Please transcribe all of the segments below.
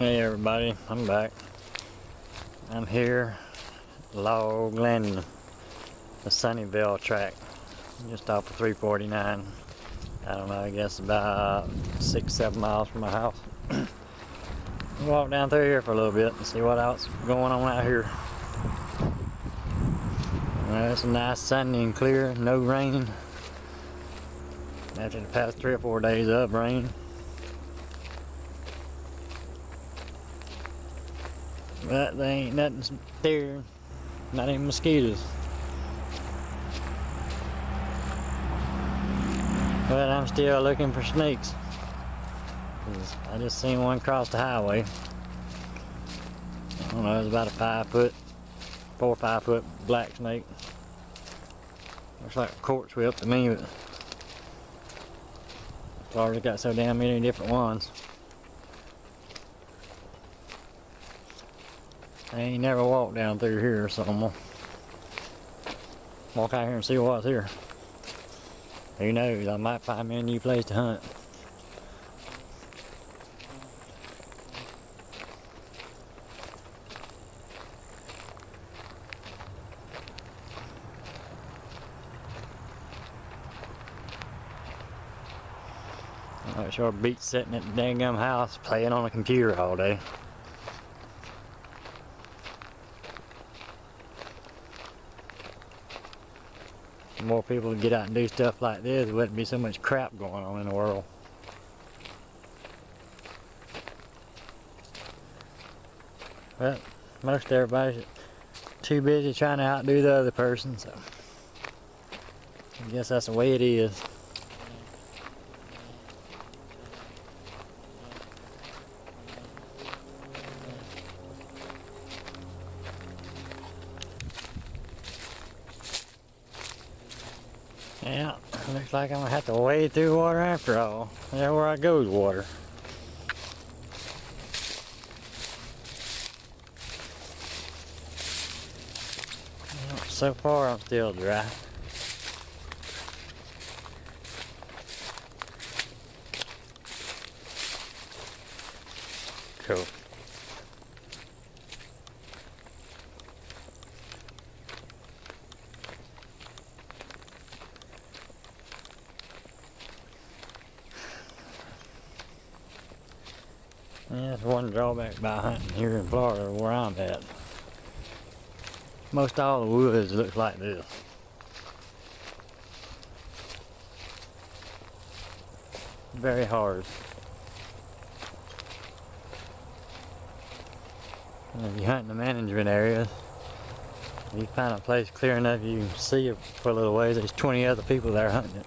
Hey everybody, I'm back. I'm here, log landing the Sunnyvale track, just off of 349. I don't know, I guess about 6-7 miles from my house. Walk down through here for a little bit and see what else is going on out here. Well, it's a nice sunny and clear, no rain. After the past 3 or 4 days of rain. But there ain't nothing there, not even mosquitoes. But I'm still looking for snakes. I just seen one cross the highway. I don't know, it was about a 4 or 5 foot black snake. Looks like a corpse whip to me, but Florida's got so damn many different ones. I ain't never walked down through here, so I'm gonna walk out here and see what's here. Who knows, I might find me a new place to hunt. I'm not sure beats sitting at the dang gum house playing on a computer all day. The more people would get out and do stuff like this, there wouldn't be so much crap going on in the world. But most everybody's too busy trying to outdo the other person, so I guess that's the way it is. Yeah, looks like I'm gonna have to wade through water after all. Everywhere I go is water. Well, so far I'm still dry. Cool. Yeah, that's one drawback by hunting here in Florida where I'm at. Most all the woods look like this. Very hard. And if you hunt in the management areas, if you find a place clear enough you can see it for a little ways, there's 20 other people there hunting it.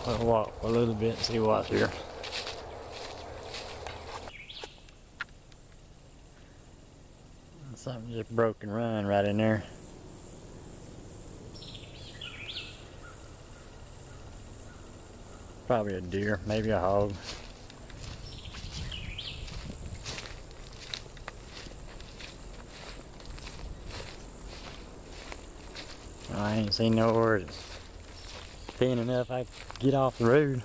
We'll walk a little bit and see what's here. Something just broke and run right in there. Probably a deer, maybe a hog. I ain't seen no word. Thin enough I could get off the road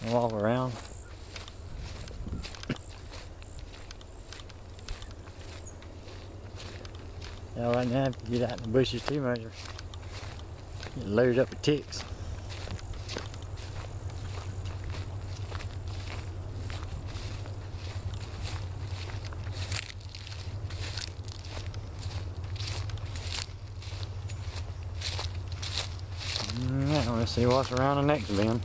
and walk around. Now right now if you get out in the bushes too much, you get loaded up with ticks. Yeah, let's see what's around the next bend.